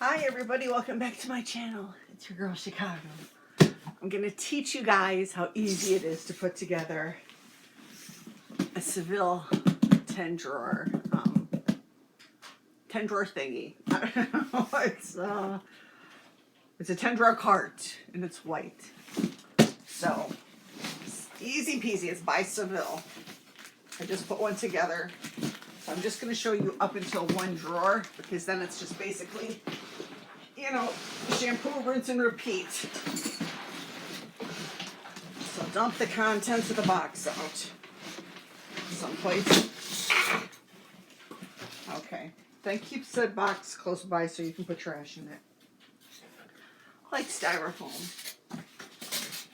Hi everybody, welcome back to my channel. It's your girl Chicago. I'm going to teach you guys how easy it is to put together a Seville 10 drawer thingy. I don't know, it's a 10 drawer cart and it's white. So it's easy peasy, it's by Seville. I just put one together. So I'm just going to show you up until one drawer because then it's just basically, you know, shampoo, rinse, and repeat. So dump the contents of the box out someplace. Okay. Then keep said box close by so you can put trash in it. Like styrofoam.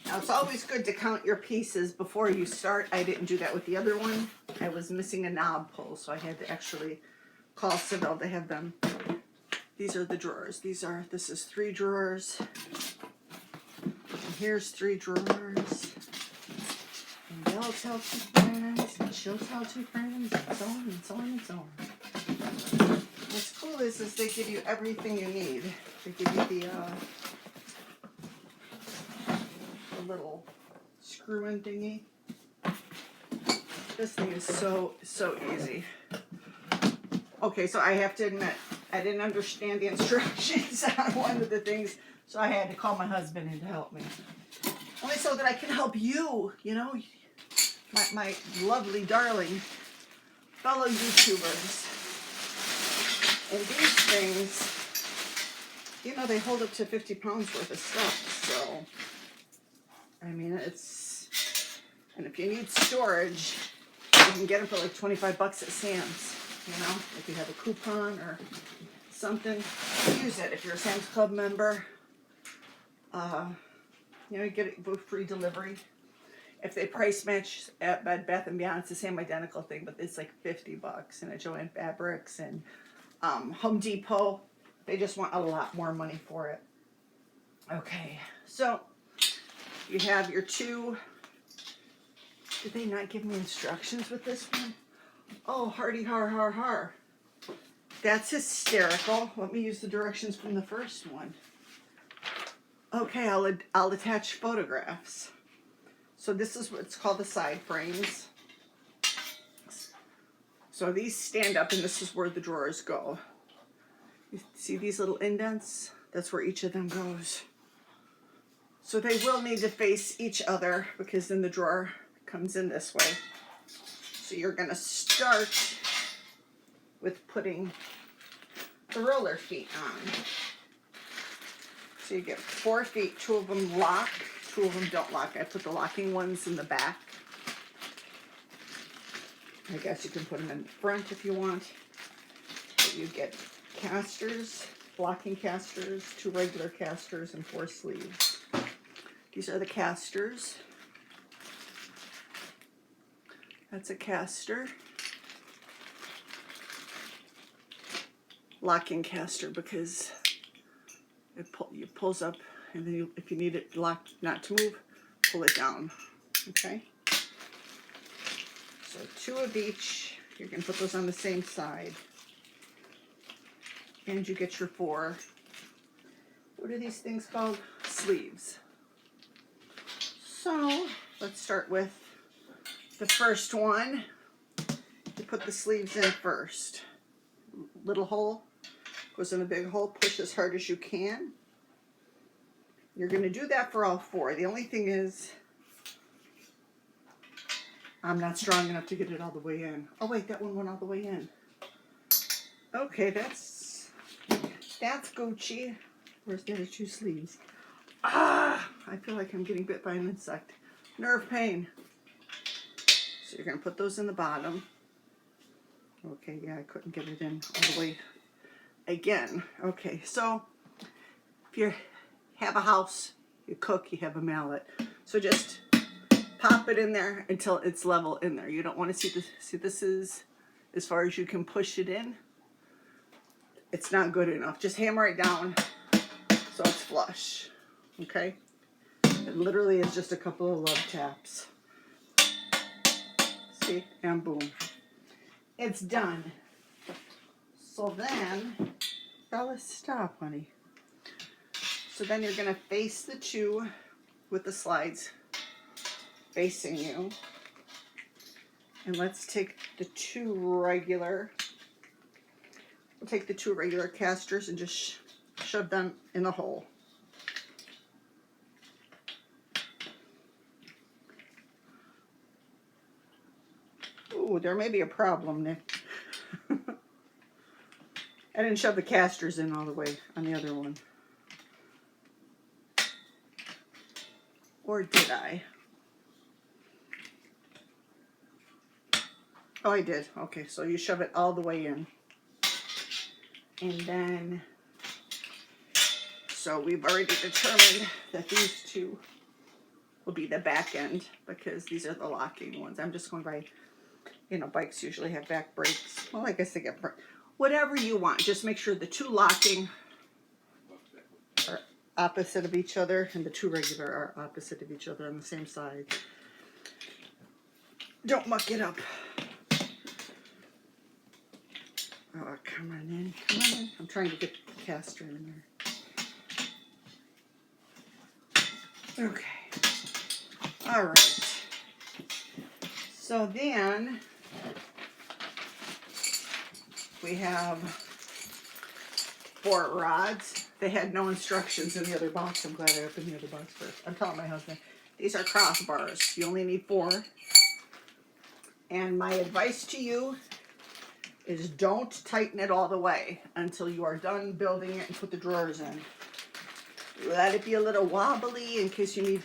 Now it's always good to count your pieces before you start. I didn't do that with the other one. I was missing a knob pull, so I had to actually call Seville to have them. These are the drawers. This is 3 drawers. And here's 3 drawers. And they'll tell 2 friends, and she'll tell 2 friends, and so on and so on and so on. What's cool is they give you everything you need. They give you the little screw-in thingy. This thing is so easy. Okay, so I have to admit, I didn't understand the instructions on one of the things, so I had to call my husband in to help me. Only so that I can help you, you know, my lovely, darling fellow YouTubers. And these things, you know, they hold up to 50 pounds worth of stuff, so, I mean, and if you need storage, you can get them for like 25 bucks at Sam's. You know, if you have a coupon or something, use it. If you're a Sam's Club member, you know, you get it with free delivery. If they price match at Bed Bath & Beyond, it's the same identical thing, but it's like 50 bucks. And at Joann Fabrics and Home Depot, they just want a lot more money for it. Okay, so you have your 2. Did they not give me instructions with this one? Oh, hardy har har har. That's hysterical. Let me use the directions from the first one. Okay, I'll attach photographs. So this is what's called the side frames. So these stand up and this is where the drawers go. You see these little indents? That's where each of them goes. So they will need to face each other because then the drawer comes in this way. So you're going to start with putting the roller feet on. So you get 4 feet, 2 of them lock, 2 of them don't lock. I put the locking ones in the back. I guess you can put them in the front if you want. But you get casters, locking casters, 2 regular casters, and 4 sleeves. These are the casters. That's a caster. Locking caster because it pulls up and then if you need it locked not to move, pull it down. Okay? So 2 of each. You're going to put those on the same side. And you get your 4. What are these things called? Sleeves. So let's start with the first one. You put the sleeves in first. Little hole goes in a big hole. Push as hard as you can. You're going to do that for all 4. The only thing is, I'm not strong enough to get it all the way in. Oh wait, that one went all the way in. Okay, that's Gucci. Where's the other 2 sleeves? Ah, I feel like I'm getting bit by an insect. Nerve pain. So you're going to put those in the bottom. Okay, yeah, I couldn't get it in all the way again. Okay, so if you have a house, you cook, you have a mallet. So just pop it in there until it's level in there. You don't want to see this is as far as you can push it in. It's not good enough. Just hammer it down so it's flush. Okay? It literally is just a couple of love taps. See? And boom. It's done. So then Bella, stop, honey. So then you're going to face the two with the slides facing you. And let's take the two regular, we'll take the two regular casters and just shove them in the hole. Ooh, there may be a problem, Nick. I didn't shove the casters in all the way on the other one. Or did I? Oh, I did. Okay, so you shove it all the way in. And then, so we've already determined that these two will be the back end because these are the locking ones. I'm just going by, you know, bikes usually have back brakes. Well, I guess they get, whatever you want. Just make sure the two locking are opposite of each other and the two regular are opposite of each other on the same side. Don't muck it up. Oh, come on in, come on in. I'm trying to get the caster in there. Okay. All right. So then we have 4 rods. They had no instructions in the other box. I'm glad I opened the other box first. I'm telling my husband, these are crossbars. You only need 4. And my advice to you is don't tighten it all the way until you are done building it and put the drawers in. Let it be a little wobbly in case you need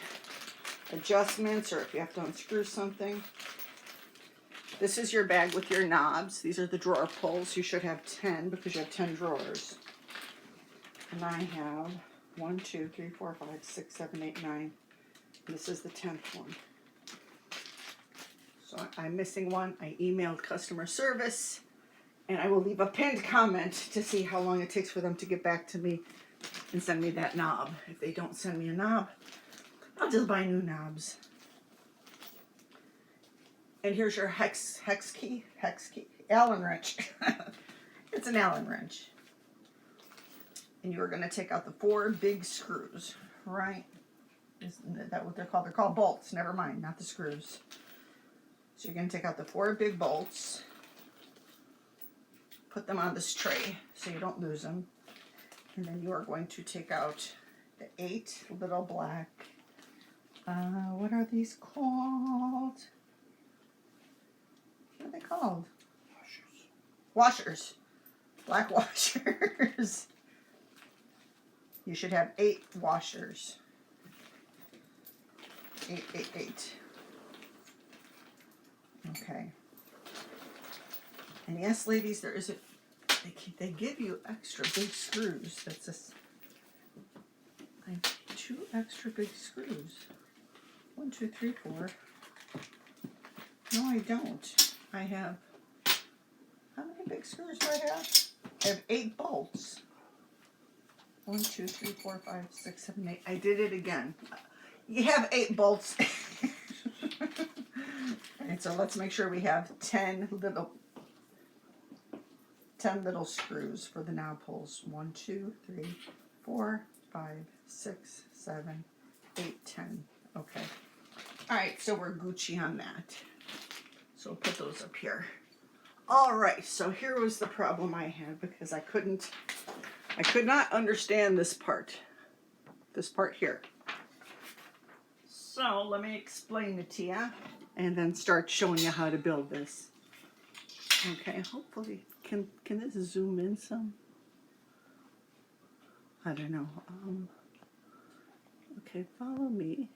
adjustments or if you have to unscrew something. This is your bag with your knobs. These are the drawer pulls. You should have 10 because you have 10 drawers. And I have 1, 2, 3, 4, 5, 6, 7, 8, 9. This is the 10th one. So I'm missing one. I emailed customer service and I will leave a pinned comment to see how long it takes for them to get back to me and send me that knob. If they don't send me a knob, I'll just buy new knobs. And here's your hex key, Allen wrench. It's an Allen wrench. And you're going to take out the 4 big screws, right? Isn't that what they're called? They're called bolts. Never mind, not the screws. So you're going to take out the 4 big bolts, put them on this tray so you don't lose them. And then you are going to take out the 8 little black, what are these called? What are they called? Washers. Black washers. You should have 8 washers. 8, 8, 8. Okay. And yes, ladies, there is they give you extra big screws. That's just, I have 2 extra big screws. 1, 2, 3, 4. No, I don't. I have, how many big screws do I have? I have 8 bolts. 1, 2, 3, 4, 5, 6, 7, 8. I did it again. You have 8 bolts. Alright, so let's make sure we have 10 little screws for the knob pulls. 1, 2, 3, 4, 5, 6, 7, 8, 10. Okay. Alright, so we're Gucci on that. So we'll put those up here. Alright, so here was the problem I had because I could not understand this part here. So let me explain it to you and then start showing you how to build this. Okay, hopefully, can this zoom in some? I don't know. Okay, follow me.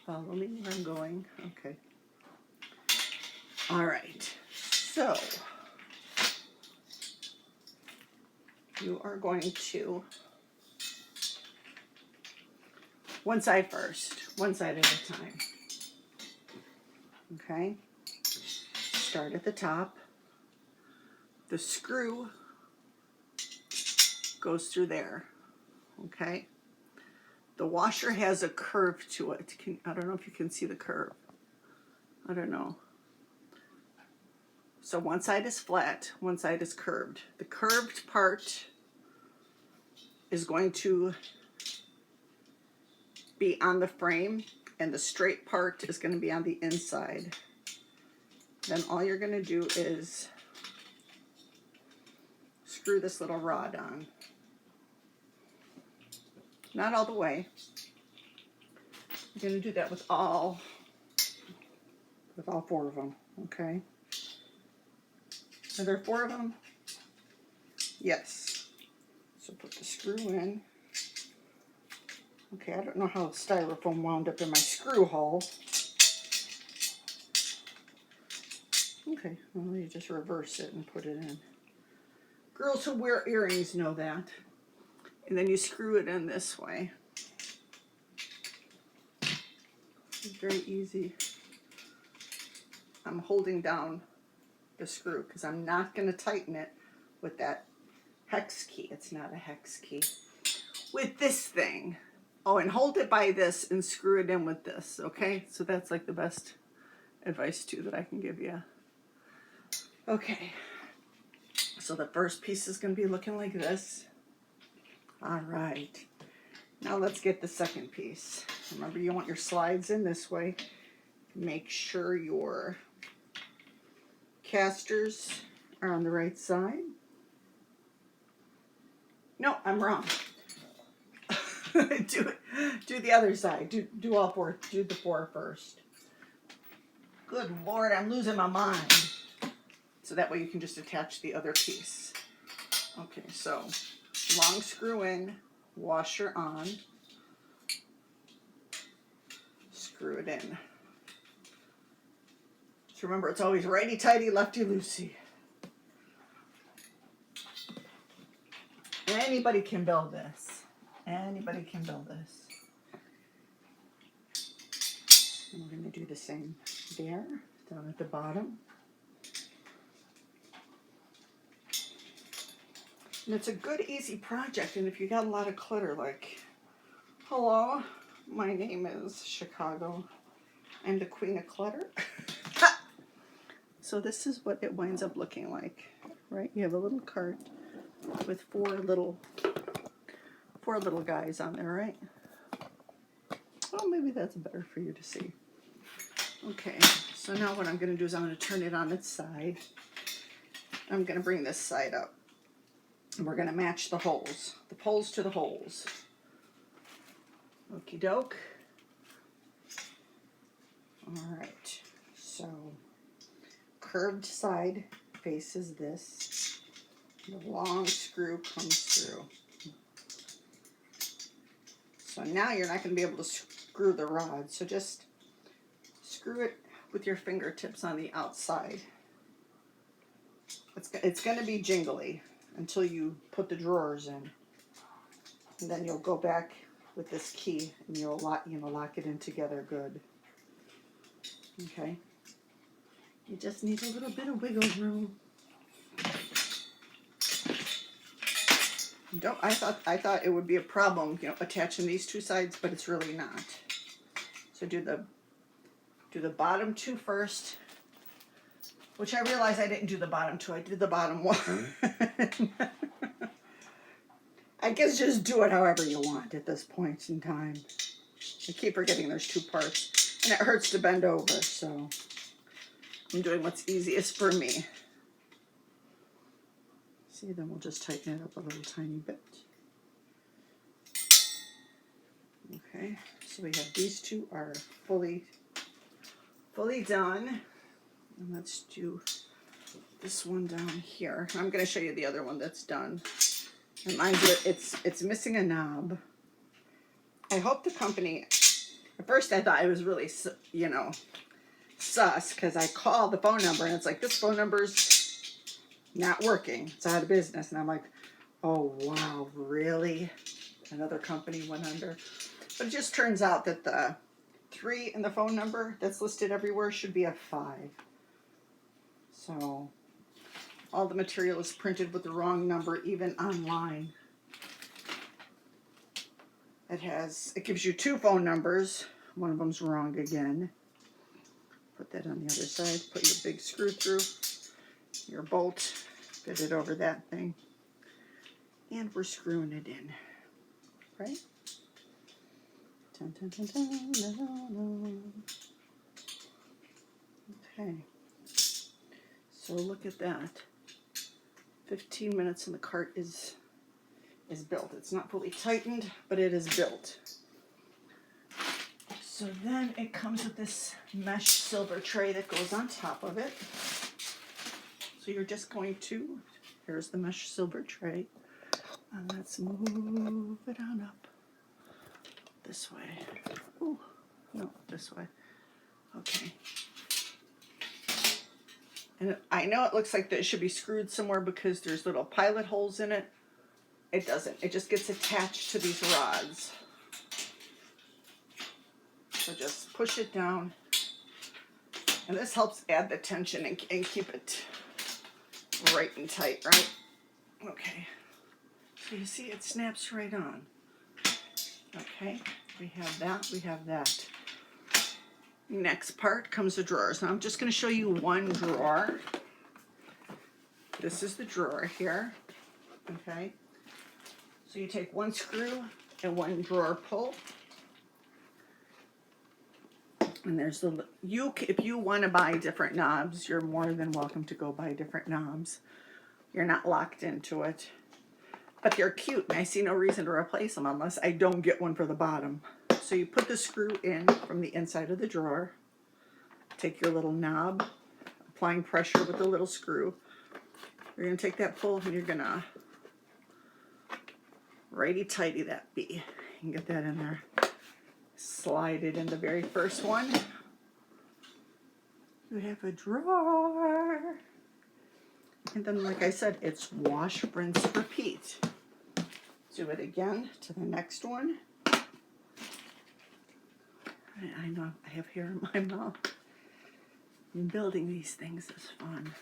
Follow me where I'm going. Okay. All right. So you are going to one side first, one side at a time. Okay. Start at the top. The screw goes through there. Okay. The washer has a curve to it. I don't know if you can see the curve. I don't know. So one side is flat, one side is curved. The curved part is going to be on the frame, and the straight part is going to be on the inside. Then all you're going to do is screw this little rod on. Not all the way. You're going to do that with all 4 of them, okay? Are there 4 of them? Yes. So put the screw in. Okay, I don't know how styrofoam wound up in my screw hole. Okay, well, you just reverse it and put it in. Girls who wear earrings know that. And then you screw it in this way. It's very easy. I'm holding down the screw because I'm not going to tighten it with that hex key. It's not a hex key. With this thing. Oh, and hold it by this and screw it in with this, okay? So that's like the best advice too that I can give you. Okay. So the first piece is going to be looking like this. All right. Now let's get the second piece. Remember, you want your slides in this way. Make sure your casters are on the right side. No, I'm wrong. do the other side. Do all 4. Do the 4 first. Good Lord, I'm losing my mind. So that way you can just attach the other piece. Okay, so long screw in, washer on, screw it in. Just remember, it's always righty-tighty, lefty-loosey. Anybody can build this. Anybody can build this. And we're going to do the same there, down at the bottom. And it's a good, easy project. And if you got a lot of clutter, like, hello, my name is Chicago. I'm the queen of clutter. So this is what it winds up looking like, right? You have a little cart with 4 little guys on there, right? Well, maybe that's better for you to see. Okay, so now what I'm going to do is I'm going to turn it on its side. I'm going to bring this side up. And we're going to match the holes, the poles to the holes. Okie doke. All right, so curved side faces this. The long screw comes through. So now you're not going to be able to screw the rod, so just screw it with your fingertips on the outside. It's going to be jingly until you put the drawers in. And then you'll go back with this key and you'll lock it in together good. Okay? You just need a little bit of wiggle room. I thought it would be a problem, attaching these 2 sides, but it's really not. So do the bottom 2 first, which I realize I didn't do the bottom 2. I did the bottom 1. I guess just do it however you want at this point in time. I keep forgetting there's 2 parts, and it hurts to bend over, so I'm doing what's easiest for me. See, then we'll just tighten it up a little tiny bit. Okay, so we have these 2 are fully done. And let's do this one down here. I'm going to show you the other one that's done. And mind you, it's missing a knob. I hope the company, at first I thought it was really, sus, because I called the phone number and it's like, this phone number's not working. It's out of business. And I'm like, oh, wow, really? Another company went under. But it just turns out that the 3 in the phone number that's listed everywhere should be a 5. So all the material is printed with the wrong number, even online. It gives you 2 phone numbers. One of them's wrong again. Put that on the other side. Put your big screw through. your bolt, fit it over that thing, and we're screwing it in, right? Dun, dun, dun, dun, dun, dun. Okay, so look at that. 15 minutes and the cart is built. It's not fully tightened, but it is built. So then it comes with this mesh silver tray that goes on top of it. So you're just going to, here's the mesh silver tray, and let's move it on up this way. Oh, no, this way. Okay. And I know it looks like that it should be screwed somewhere because there's little pilot holes in it. It doesn't. It just gets attached to these rods. So just push it down. And this helps add the tension and keep it right and tight, right? Okay. So you see it snaps right on. Okay. We have that. We have that. Next part comes the drawers. Now I'm just going to show you one drawer. This is the drawer here. Okay. So you take one screw and one drawer pull. And there's the, if you want to buy different knobs, you're more than welcome to go buy different knobs. You're not locked into it. But they're cute, and I see no reason to replace them unless I don't get one for the bottom. So you put the screw in from the inside of the drawer. Take your little knob, applying pressure with the little screw. You're going to take that pull and you're going to righty-tighty that B. You can get that in there. Slide it in the very first one. You have a drawer. And then, like I said, it's wash, rinse, repeat. Do it again to the next one. I know I have hair in my mouth. And building these things is fun.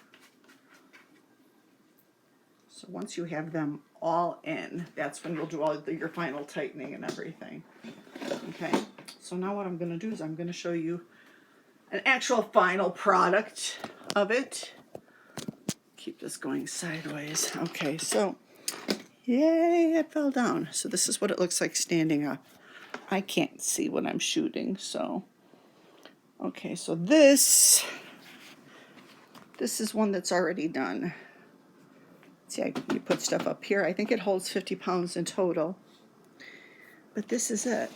So once you have them all in, that's when you'll do all your final tightening and everything. Okay, so now what I'm going to do is I'm going to show you an actual final product of it. Keep this going sideways. Okay, so yay, it fell down. So this is what it looks like standing up. I can't see what I'm shooting, so okay, so this is one that's already done. See, you put stuff up here. I think it holds 50 pounds in total. But this is it.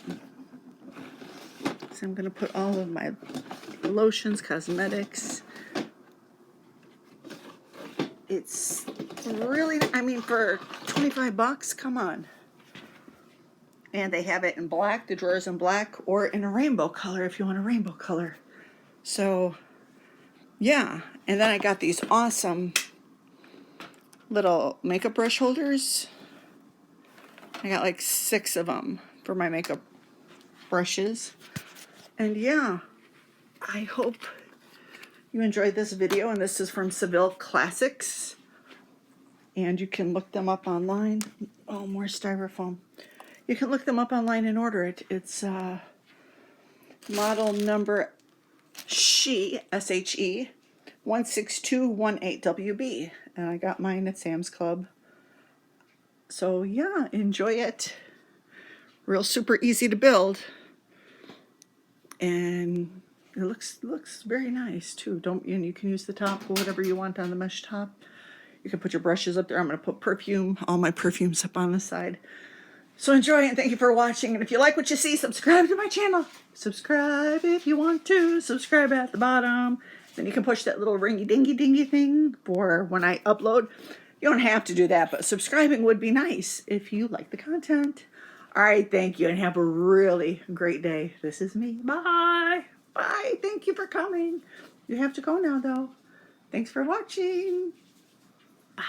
So I'm going to put all of my lotions, cosmetics. It's really, I mean, for 25 bucks, come on. And they have it in black, the drawer's in black, or in a rainbow color if you want a rainbow color. So, yeah. And then I got these awesome little makeup brush holders. I got like 6 of them for my makeup brushes. And yeah, I hope you enjoyed this video. And this is from Seville Classics. And you can look them up online. Oh, more styrofoam. You can look them up online and order it. It's model number SHE, S-H-E, 16218WB. And I got mine at Sam's Club. So yeah, enjoy it. Real super easy to build. And it looks very nice too. And you can use the top for whatever you want on the mesh top. You can put your brushes up there. I'm going to put perfume, all my perfumes up on the side. So enjoy and thank you for watching. And if you like what you see, subscribe to my channel. Subscribe if you want to. Subscribe at the bottom. Then you can push that little ringy-dingy-dingy thing for when I upload. You don't have to do that, but subscribing would be nice if you like the content. All right, thank you, and have a really great day. This is me. Bye. Bye. Thank you for coming. You have to go now, though. Thanks for watching. Bye.